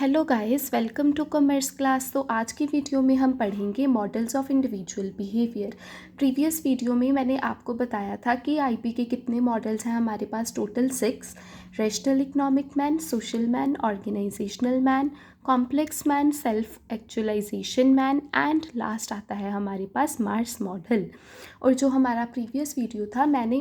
Hello guys, welcome to commerce class. तो आज की वीडियो में हम पढ़ेंगे models of individual behaviour. Previous video में मैंने आपको बताया था कि आईपी के कितने मॉडल्स हैं हमारे पास, total 6। Rational economic man, social man, organisational man, complex man, self actualisation man and last आता है हमारे पास मार्स मॉडल। और जो हमारा प्रीवियस वीडियो था मैंने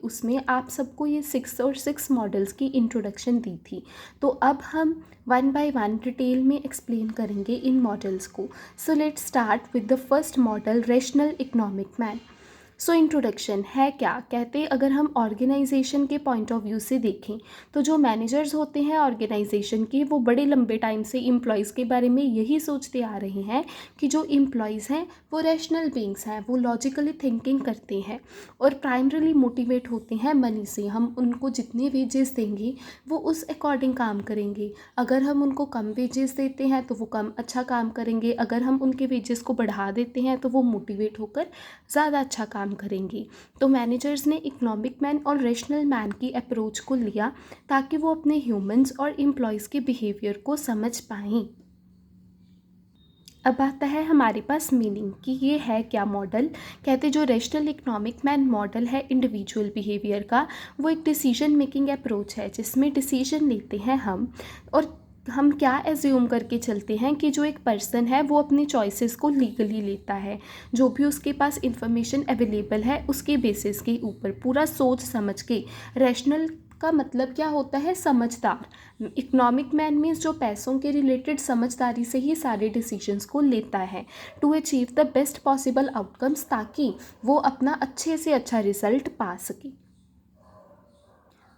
उसमें आप सबको ये 6 मॉडल्स की इंट्रोडक्शन दी थी। तो अब हम वन बाय वन डिटेल में एक्सप्लेन करेंगे इन मॉडल्स को। सो let's start with the first model, rational economic man. So introduction है क्या कहते हैं, अगर हम ऑर्गेनाइजेशन के पॉइंट ऑफ व्यू से देखें तो जो मैनेजर्स होते हैं ऑर्गेनाइजेशन के, वो बड़े लंबे टाइम से एम्प्लॉयज़ के बारे में यही सोचते आ रहे हैं कि जो एम्प्लॉयज़ हैं वो रैशनल बीइंग्स हैं, वो लॉजिकली थिंकिंग करते हैं और प्राइमरीली मोटिवेट होते हैं मनी से। हम उनको जितने वेजेस देंगे वो उस अकॉर्डिंग काम करेंगे। अगर हम उनको कम वेजेस देते हैं तो वो कम अच्छा काम करेंगे, अगर हम उनके वेजेस को बढ़ा देते हैं तो वो मोटिवेट होकर ज़्यादा अच्छा काम करेंगी। तो मैनेजर्स ने इकोनॉमिक मैन और रेशनल मैन की अप्रोच को लिया ताकि वो अपने ह्यूमंस और एम्प्लॉयज़ के बिहेवियर को समझ पाएं। अब आता है हमारे पास मीनिंग कि ये है क्या मॉडल। कहते जो रेशनल इकोनॉमिक मैन मॉडल है इंडिविजुअल बिहेवियर का, वो एक डिसीजन मेकिंग अप्रोच है जिसमें डिसीजन लेते हैं और हम क्या एज्यूम करके चलते हैं कि जो एक पर्सन है वो अपनी चॉइसेस को लीगली लेता है, जो भी उसके पास इंफॉर्मेशन अवेलेबल है उसके बेसिस के ऊपर पूरा सोच समझ के। रैशनल का मतलब क्या होता है, समझदार। इकोनॉमिक मैन मीन्स जो पैसों के रिलेटेड समझदारी से ही सारे डिसीजंस को लेता है to achieve the best possible outcomes, ताकि वो अपना अच्छे से अच्छा रिजल्ट पा सके।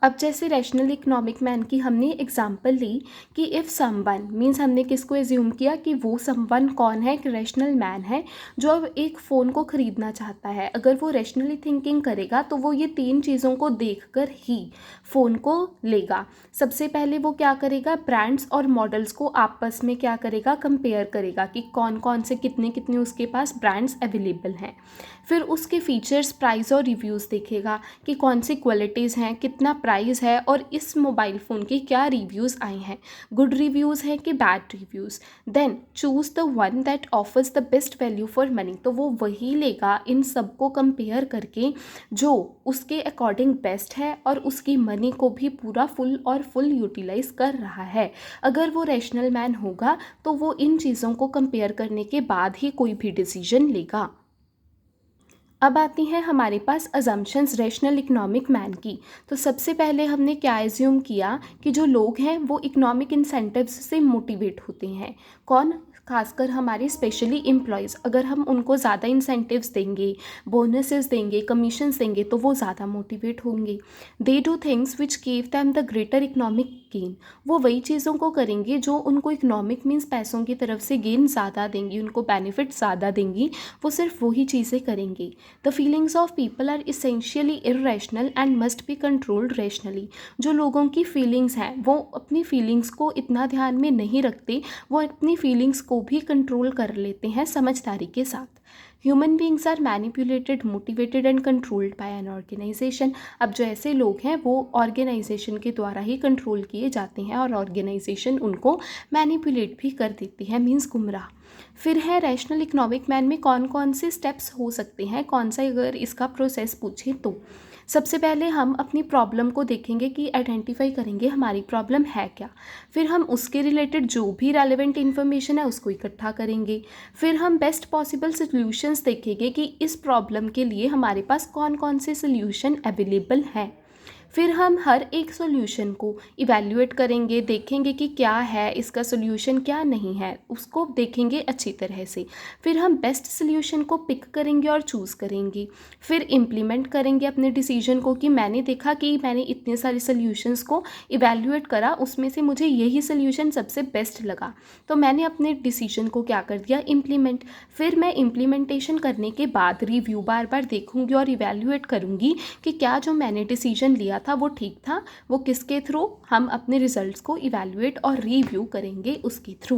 अब जैसे रैशनल इकोनॉमिक मैन की हमने एग्जांपल ली कि इफ़ समवन मीन्स हमने किसको एज्यूम किया कि वो समवन कौन है, एक रैशनल मैन है जो अब एक फ़ोन को ख़रीदना चाहता है। अगर वो रैशनली थिंकिंग करेगा तो वो ये 3 चीज़ों को देखकर ही फ़ोन को लेगा। सबसे पहले वो क्या करेगा, ब्रांड्स और मॉडल्स को आपस में क्या करेगा, कंपेयर करेगा कि कौन कौन से कितने कितने उसके पास ब्रांड्स अवेलेबल हैं। फिर उसके फीचर्स, प्राइस और रिव्यूज़ देखेगा कि कौन सी क्वालिटीज़ हैं, कितना प्राइस है और इस मोबाइल फ़ोन के क्या रिव्यूज़ आए हैं, गुड रिव्यूज़ हैं कि bad reviews. Then choose the one that offers the best value for money. तो वो वही लेगा इन सब को कंपेयर करके जो उसके अकॉर्डिंग बेस्ट है और उसकी मनी को भी पूरा फुल यूटिलाइज कर रहा है। अगर वो रैशनल मैन होगा तो वो इन चीज़ों को कंपेयर करने के बाद ही कोई भी डिसीजन लेगा। अब आती हैं हमारे पास अजम्पशंस रैशनल इकोनॉमिक मैन की। तो सबसे पहले हमने क्या एज्यूम किया कि जो लोग हैं वो इकोनॉमिक इंसेंटिव्स से मोटिवेट होते हैं। कौन, खासकर हमारे स्पेशली एम्प्लॉयज़। अगर हम उनको ज़्यादा इंसेंटिव्स देंगे, बोनसेस देंगे, कमीशंस देंगे तो वो ज़्यादा मोटिवेट होंगे। They do things which give them the greater economic gain. वो वही चीज़ों को करेंगे जो उनको इकोनॉमिक मीन्स पैसों की तरफ से गेन ज़्यादा देंगी, उनको बेनिफिट ज़्यादा देंगी, वो सिर्फ वही चीज़ें करेंगे। The feelings of people are essentially irrational and must be controlled rationally. जो लोगों की फीलिंग्स हैं वो अपनी फीलिंग्स को इतना ध्यान में नहीं रखते, वो अपनी फीलिंग्स को भी कंट्रोल कर लेते हैं समझदारी के साथ। Human beings are manipulated, motivated and controlled by an organisation. अब जो ऐसे लोग हैं वो ऑर्गेनाइजेशन के द्वारा ही कंट्रोल किए जाते हैं और ऑर्गेनाइजेशन उनको मैनिपुलेट भी कर देती है, मीन्स गुमराह। फिर है रैशनल इकोनॉमिक मैन में कौन कौन से स्टेप्स हो सकते हैं, कौन सा अगर इसका प्रोसेस पूछे तो। सबसे पहले हम अपनी प्रॉब्लम को देखेंगे कि आइडेंटिफाई करेंगे हमारी प्रॉब्लम है क्या। फिर हम उसके रिलेटेड जो भी रेलेवेंट इन्फॉर्मेशन है उसको इकट्ठा करेंगे। फिर हम बेस्ट पॉसिबल सॉल्यूशंस देखेंगे कि इस प्रॉब्लम के लिए हमारे पास कौन कौन से सॉल्यूशन अवेलेबल हैं। फिर हम हर एक सॉल्यूशन को इवैल्यूएट करेंगे, देखेंगे कि क्या है इसका सॉल्यूशन, क्या नहीं है, उसको देखेंगे अच्छी तरह से। फिर हम बेस्ट सॉल्यूशन को पिक करेंगे और चूज़ करेंगे। फिर इम्प्लीमेंट करेंगे अपने डिसीजन को कि मैंने देखा कि मैंने इतने सारे सॉल्यूशंस को इवैल्यूएट करा, उसमें से मुझे यही सॉल्यूशन सबसे बेस्ट लगा, तो मैंने अपने डिसीजन को क्या कर दिया, इम्प्लीमेंट। फिर मैं इम्प्लीमेंटेशन करने के बाद रिव्यू बार बार देखूंगी और इवैल्यूएट करूंगी कि क्या जो मैंने डिसीजन लिया था वो ठीक था, वो किसके थ्रू, हम अपने रिजल्ट्स को इवैल्यूएट और रिव्यू करेंगे उसके थ्रू।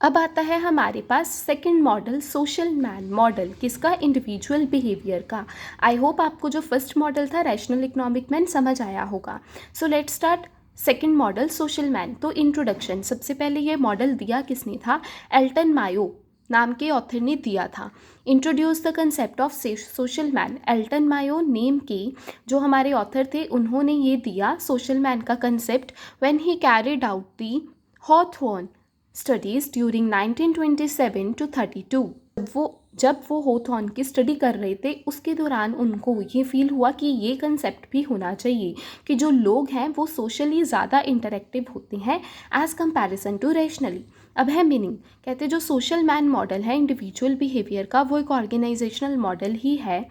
अब आता है हमारे पास second model, social man model, किसका, इंडिविजुअल बिहेवियर का। आई होप आपको जो फर्स्ट मॉडल था रैशनल इकोनॉमिक मैन समझ आया होगा। So let's start second model social man. तो इंट्रोडक्शन, सबसे पहले ये मॉडल दिया किसने था? एल्टन मायो नाम के ऑथर ने दिया था। Introduce the concept of social man, Elton Mayo name के जो हमारे ऑथर थे उन्होंने ये दिया सोशल मैन का concept when he carried out the Hawthorne studies during 1927 to 32। जब वो होथॉर्न की स्टडी कर रहे थे उसके दौरान उनको ये फील हुआ कि ये कंसेप्ट भी होना चाहिए कि जो लोग हैं वो सोशली ज़्यादा इंटरेक्टिव होते हैं एज़ कंपैरिजन टू रैशनली। अब है मीनिंग, कहते जो सोशल मैन मॉडल है इंडिविजुअल बिहेवियर का, वो एक ऑर्गेनाइजेशनल मॉडल ही है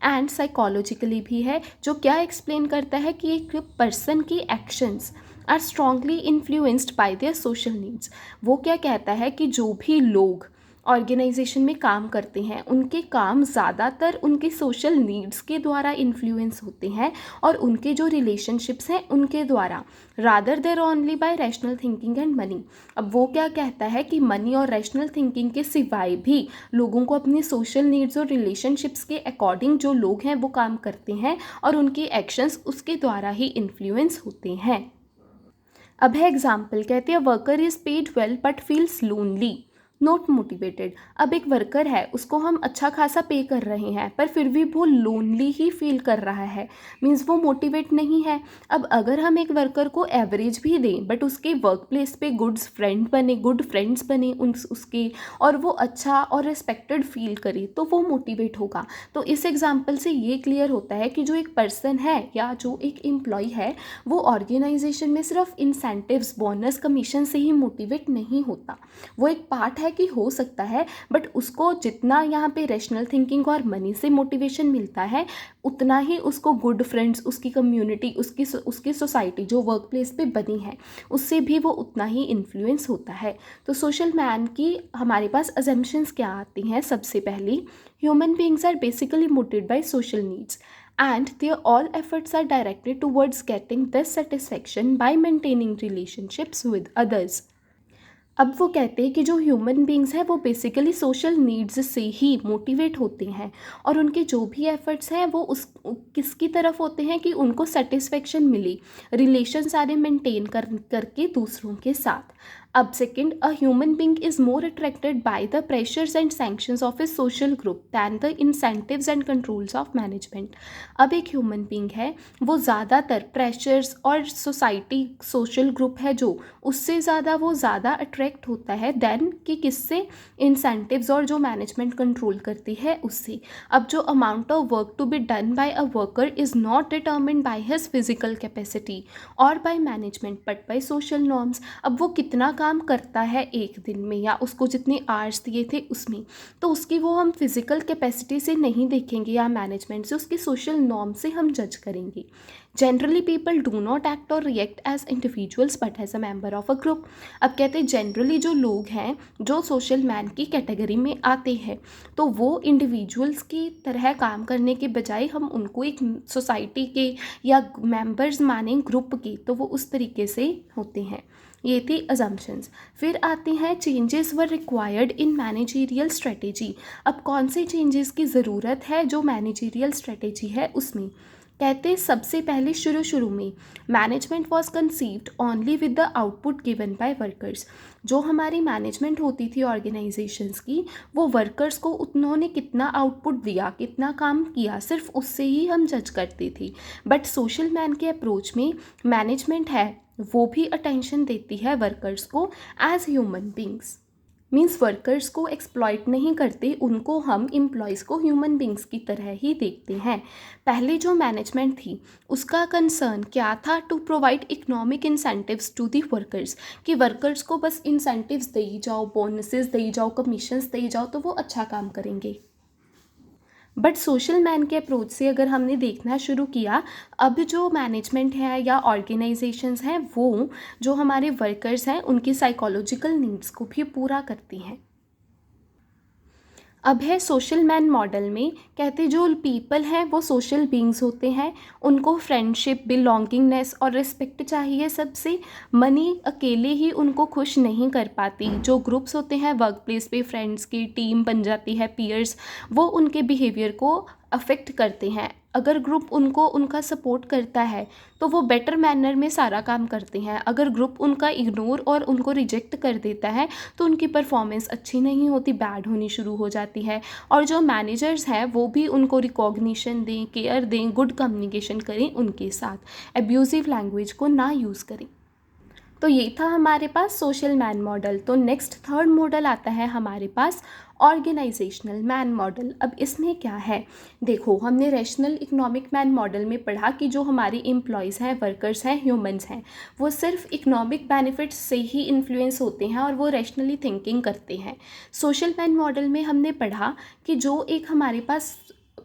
एंड साइकोलॉजिकली भी है, जो क्या एक्सप्लेन करता है कि एक पर्सन की actions are strongly influenced by their social needs. वो क्या कहता है कि जो भी लोग ऑर्गेनाइजेशन में काम करते हैं उनके काम ज़्यादातर उनके सोशल नीड्स के द्वारा इन्फ्लुएंस होते हैं और उनके जो रिलेशनशिप्स हैं उनके द्वारा, rather there only by rational thinking and money. अब वो क्या कहता है कि मनी और रैशनल थिंकिंग के सिवाय भी लोगों को अपनी सोशल नीड्स और रिलेशनशिप्स के अकॉर्डिंग जो लोग हैं वो काम करते हैं और उनके एक्शंस उसके द्वारा ही इन्फ्लुएंस होते हैं। अब है एग्जाम्पल, कहते हैं worker is paid well but feels lonely not motivated. अब एक वर्कर है उसको हम अच्छा खासा पे कर रहे हैं पर फिर भी वो लोनली ही फील कर रहा है, मीन्स वो मोटिवेट नहीं है। अब अगर हम एक वर्कर को एवरेज भी दें बट उसके वर्क प्लेस पे गुड फ्रेंड्स बने उसके और वो अच्छा और रिस्पेक्टेड फील करे तो वो मोटिवेट होगा। तो इस एग्जाम्पल से ये क्लियर होता है कि जो एक पर्सन है या जो एक एम्प्लॉय है वो ऑर्गेनाइजेशन में सिर्फ इंसेंटिव्स, बोनस, कमीशन से ही मोटिवेट नहीं होता। वो एक पार्ट है कि हो सकता है बट उसको जितना यहाँ पे रैशनल थिंकिंग और मनी से मोटिवेशन मिलता है उतना ही उसको गुड फ्रेंड्स, उसकी कम्युनिटी, उसकी सोसाइटी जो वर्क प्लेस पे बनी है उससे भी वो उतना ही इन्फ्लुएंस होता है। तो सोशल मैन की हमारे पास अजम्पशंस क्या आती हैं? सबसे पहली, human beings are basically motivated by social needs and their all efforts are directed towards getting this satisfaction by maintaining relationships with others। अब वो कहते हैं कि जो ह्यूमन बींग्स हैं वो बेसिकली सोशल नीड्स से ही मोटिवेट होते हैं और उनके जो भी एफर्ट्स हैं वो किसकी तरफ होते हैं कि उनको सेटिस्फेक्शन मिले, रिलेशन सारे मेंटेन करके दूसरों के साथ। अब second, a human being is more attracted by the pressures and sanctions of a social group than the incentives and controls of management. अब एक ह्यूमन बींग है वो ज़्यादातर प्रेशर्स और सोसाइटी, सोशल ग्रुप है जो, उससे ज़्यादा वो ज़्यादा अट्रैक्ट होता है दैन कि किससे? इंसेंटिव्स और जो मैनेजमेंट कंट्रोल करती है उससे। अब जो amount of work to be done by a worker is not determined by his physical capacity और by management but by social norms. अब वो कितना काम करता है एक दिन में या उसको जितने आवर्स दिए थे उसमें, तो उसकी वो हम फिजिकल कैपेसिटी से नहीं देखेंगे या मैनेजमेंट से, उसकी सोशल नॉर्म से हम जज करेंगे। Generally people do not act और react as individuals but as a member of a group. अब कहते हैं जनरली जो लोग हैं जो सोशल मैन की कैटेगरी में आते हैं तो वो इंडिविजुअल्स की तरह काम करने के बजाय हम उनको एक सोसाइटी के या मेंबर्स माने ग्रुप के, तो वो उस तरीके से होते हैं। ये थी अजम्पशंस। फिर आते हैं changes were required in managerial strategy. अब कौन से चेंजेस की ज़रूरत है जो मैनेजरियल स्ट्रेटेजी है उसमें? कहते सबसे पहले शुरू में management was conceived only with the output given by workers. जो हमारी मैनेजमेंट होती थी ऑर्गेनाइजेशंस की, वो वर्कर्स को उन्होंने कितना आउटपुट दिया, कितना काम किया, सिर्फ उससे ही हम जज करते थे। बट सोशल मैन के अप्रोच में मैनेजमेंट है वो भी अटेंशन देती है वर्कर्स को as human beings, means workers को एक्सप्लॉइट नहीं करते, उनको हम एम्प्लॉयज़ को ह्यूमन बींग्स की तरह ही देखते हैं। पहले जो मैनेजमेंट थी उसका कंसर्न क्या था? To provide economic incentives to the workers, कि वर्कर्स को बस इंसेंटिव्स दे जाओ, बोनसेस दे जाओ, कमीशंस दे जाओ तो वो अच्छा काम करेंगे। बट सोशल मैन के अप्रोच से अगर हमने देखना शुरू किया, अब जो मैनेजमेंट है या ऑर्गेनाइजेशंस हैं वो जो हमारे वर्कर्स हैं उनकी साइकोलॉजिकल नीड्स को भी पूरा करती हैं। अब है सोशल मैन मॉडल में, कहते जो पीपल हैं वो सोशल बींग्स होते हैं, उनको फ्रेंडशिप, बिलोंगिंगनेस और रिस्पेक्ट चाहिए सबसे। मनी अकेले ही उनको खुश नहीं कर पाती। जो ग्रुप्स होते हैं वर्क प्लेस पे, फ्रेंड्स की टीम बन जाती है, पीयर्स, वो उनके बिहेवियर को अफेक्ट करते हैं अगर ग्रुप उनको उनका सपोर्ट करता है तो वो बेटर मैनर में सारा काम करते हैं। अगर ग्रुप उनका इग्नोर और उनको रिजेक्ट कर देता है तो उनकी परफॉर्मेंस अच्छी नहीं होती, बैड होनी शुरू हो जाती है। और जो मैनेजर्स हैं वो भी उनको रिकॉग्निशन दें, केयर दें, गुड कम्युनिकेशन करें उनके साथ, एब्यूज़िव लैंग्वेज को ना यूज़ करें। तो ये था हमारे पास सोशल मैन मॉडल। तो नेक्स्ट थर्ड मॉडल आता है हमारे पास ऑर्गेनाइजेशनल मैन मॉडल। अब इसमें क्या है, देखो हमने रैशनल इकोनॉमिक मैन मॉडल में पढ़ा कि जो हमारी एम्प्लॉयज़ हैं, वर्कर्स हैं, ह्यूमंस हैं, वो सिर्फ इकोनॉमिक बेनिफिट्स से ही इन्फ्लुएंस होते हैं और वो रैशनली थिंकिंग करते हैं। सोशल मैन मॉडल में हमने पढ़ा कि जो एक हमारे पास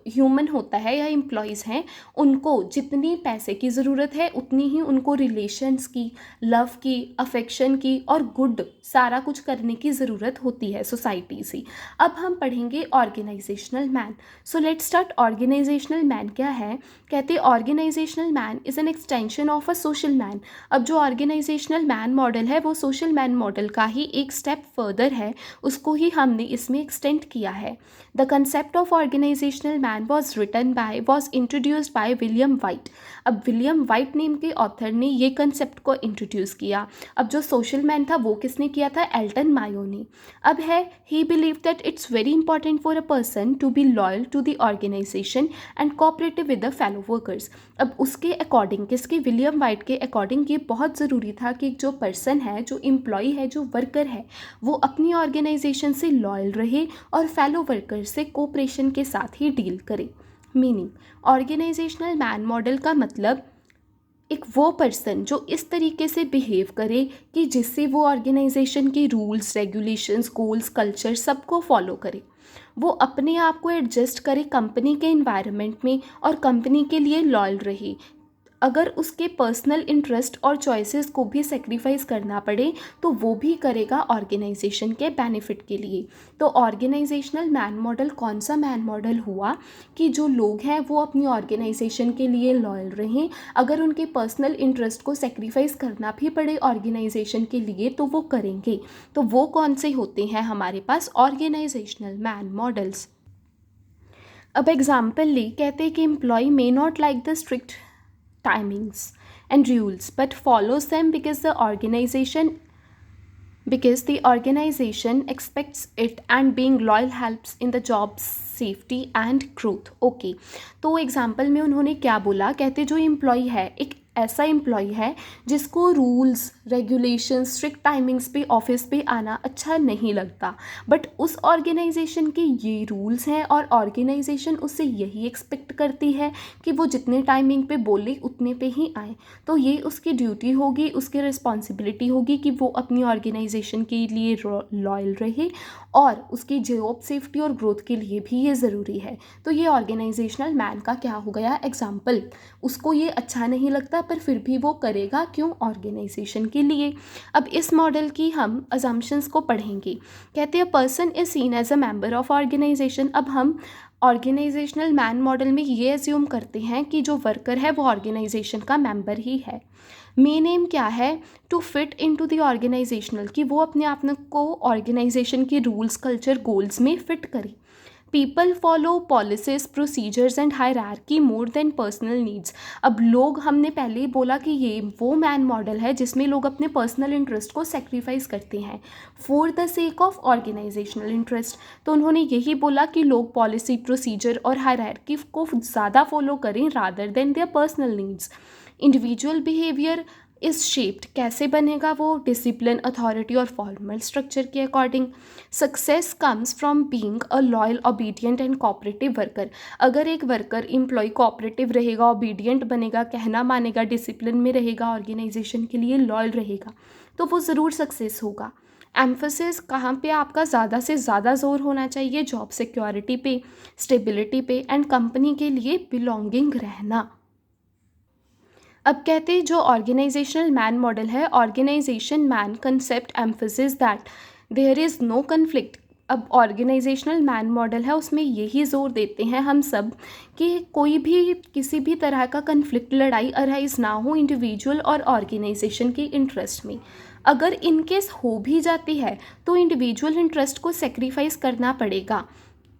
ह्यूमन होता है या एम्प्लॉयज़ हैं, उनको जितनी पैसे की ज़रूरत है उतनी ही उनको रिलेशंस की, लव की, अफेक्शन की और गुड सारा कुछ करने की ज़रूरत होती है सोसाइटी से। अब हम पढ़ेंगे organisational man. So let's start. Organisational man क्या है, कहते हैं organisational man is an extension of a social man. अब जो ऑर्गेनाइजेशनल मैन मॉडल है वो सोशल मैन मॉडल का ही एक स्टेप फर्दर है, उसको ही हमने इसमें एक्सटेंड किया है। The concept of organisational man was introduced by William Whyte. अब विलियम वाइट नेम के ऑथर ने ये कंसेप्ट को इंट्रोड्यूस किया। अब जो सोशल मैन था वो किसने किया था, एल्टन मायो ने। अब है he believe that it's very important for a person to be loyal to the organisation and cooperative with the fellow workers. अब उसके अकॉर्डिंग, किसके, विलियम वाइट के अकॉर्डिंग ये बहुत ज़रूरी था कि जो पर्सन है, जो एम्प्लॉय है, जो वर्कर है, वो अपनी ऑर्गेनाइजेशन से लॉयल रहे और फेलो वर्कर से कोऑपरेशन के साथ ही डील करे। मीनिंग, ऑर्गेनाइजेशनल मैन मॉडल का मतलब एक वो पर्सन जो इस तरीके से बिहेव करे कि जिससे वो ऑर्गेनाइजेशन के रूल्स, रेगुलेशंस, गोल्स, कल्चर सबको फॉलो करे। वो अपने आप को एडजस्ट करे कंपनी के इन्वायरमेंट में और कंपनी के लिए लॉयल रहे। अगर उसके पर्सनल इंटरेस्ट और चॉइसेस को भी सेक्रीफाइस करना पड़े तो वो भी करेगा ऑर्गेनाइजेशन के बेनिफिट के लिए। तो ऑर्गेनाइजेशनल मैन मॉडल कौन सा मैन मॉडल हुआ कि जो लोग हैं वो अपनी ऑर्गेनाइजेशन के लिए लॉयल रहें, अगर उनके पर्सनल इंटरेस्ट को सेक्रीफाइस करना भी पड़े ऑर्गेनाइजेशन के लिए तो वो करेंगे। तो वो कौन से होते हैं हमारे पास ऑर्गेनाइजेशनल मैन मॉडल्स। अब एग्जाम्पल ले, कहते हैं कि employee may not like the strict timings and rules but follows them because the organization expects it and being loyal helps in the job safety and growth। Okay, तो example में उन्होंने क्या बोला, कहते जो एम्प्लॉय है एक ऐसा एम्प्लॉय है जिसको रूल्स, रेगुलेशंस, स्ट्रिक्ट टाइमिंग्स पे ऑफिस पे आना अच्छा नहीं लगता, बट उस ऑर्गेनाइजेशन के ये रूल्स हैं और ऑर्गेनाइजेशन उससे यही एक्सपेक्ट करती है कि वो जितने टाइमिंग पे बोले उतने पे ही आए। तो ये उसकी ड्यूटी होगी, उसकी रिस्पॉन्सिबिलिटी होगी कि वो अपनी ऑर्गेनाइजेशन के लिए लॉयल रहे और उसकी जॉब सेफ्टी और ग्रोथ के लिए भी ये ज़रूरी है। तो ये ऑर्गेनाइजेशनल मैन का क्या हो गया एग्जाम्पल। उसको ये अच्छा नहीं लगता पर फिर भी वो करेगा, क्यों, ऑर्गेनाइजेशन के लिए। अब इस मॉडल की हम अजम्पशंस को पढ़ेंगे। कहते हैं person is seen as a member of organisation. अब हम ऑर्गेनाइजेशनल मैन मॉडल में ये एज्यूम करते हैं कि जो वर्कर है वो ऑर्गेनाइजेशन का मेंबर ही है। मेन एम क्या है, to fit into the organisational, कि वो अपने आप को ऑर्गेनाइजेशन के रूल्स, कल्चर, गोल्स में फिट करे। People follow policies, procedures and hierarchy more than personal needs. अब लोग, हमने पहले ही बोला कि ये वो मैन मॉडल है जिसमें लोग अपने पर्सनल इंटरेस्ट को सेक्रीफाइस करते हैं for the sake of organisational interest. तो उन्होंने यही बोला कि लोग पॉलिसी, प्रोसीजर और हायरार्की को ज़्यादा फॉलो करें rather than their personal needs. Individual behaviour is shaped, कैसे बनेगा वो, डिसिप्लिन, अथॉरिटी और फॉर्मल स्ट्रक्चर के according. Success comes from being a loyal, obedient and cooperative worker. अगर एक वर्कर, एम्प्लॉय कोऑपरेटिव रहेगा, ओबीडियंट बनेगा, कहना मानेगा, डिसिप्लिन में रहेगा, ऑर्गेनाइजेशन के लिए लॉयल रहेगा, तो वो ज़रूर सक्सेस होगा। एम्फोसिस कहाँ पे आपका ज़्यादा से ज़्यादा जोर होना चाहिए, जॉब सिक्योरिटी पे, स्टेबिलिटी पे एंड कंपनी के लिए बिलोंगिंग रहना। अब कहते हैं जो ऑर्गेनाइजेशनल मैन मॉडल है, organisation man concept emphasis that there is no conflict. अब ऑर्गेनाइजेशनल मैन मॉडल है उसमें यही जोर देते हैं हम सब कि कोई भी किसी भी तरह का कन्फ्लिक्ट, लड़ाई अराइज ना हो इंडिविजुअल और ऑर्गेनाइजेशन के इंटरेस्ट में। अगर इनकेस हो भी जाती है तो इंडिविजुअल इंटरेस्ट को सेक्रीफाइस करना पड़ेगा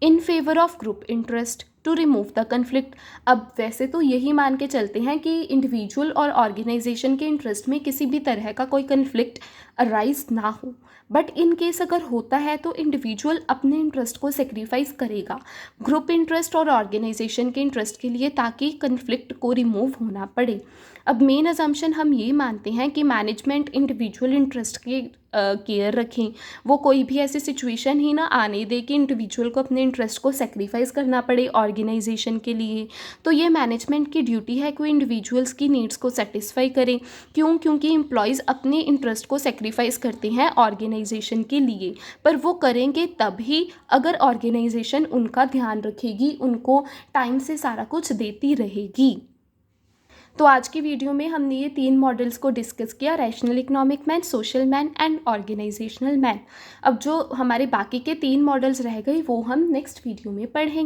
in favour of group interest. To remove the conflict. अब वैसे तो यही मान के चलते हैं कि इंडिविजुअल और ऑर्गेनाइजेशन के इंटरेस्ट में किसी भी तरह का कोई कन्फ्लिक्ट अराइज ना हो, बट इन केस अगर होता है तो इंडिविजुअल अपने इंटरेस्ट को सेक्रीफाइस करेगा ग्रुप इंटरेस्ट और ऑर्गेनाइजेशन के इंटरेस्ट के लिए, ताकि कन्फ्लिक्ट को रिमूव होना पड़े। अब मेन अजम्पशन हम ये मानते हैं कि मैनेजमेंट इंडिविजुअल इंटरेस्ट की केयर रखें, वो कोई भी ऐसी सिचुएशन ही ना आने दे कि इंडिविजुअल को अपने इंटरेस्ट को सेक्रीफाइस करना पड़े ऑर्गेनाइजेशन के लिए। तो ये मैनेजमेंट की ड्यूटी है कि इंडिविजुअल्स की नीड्स को सेटिस्फाई करें। क्यों? क्योंकि एम्प्लॉयज़ अपने इंटरेस्ट को सेक्रीफाइस करते हैं ऑर्गेनाइजेशन के लिए, पर वो करेंगे तभी अगर ऑर्गेनाइजेशन उनका ध्यान रखेगी, उनको टाइम से सारा कुछ देती रहेगी। तो आज की वीडियो में हमने ये 3 मॉडल्स को डिस्कस किया, rational economic man, social man and organisational man. अब जो हमारे बाकी के 3 मॉडल्स रह गए वो हम नेक्स्ट वीडियो में पढ़ेंगे।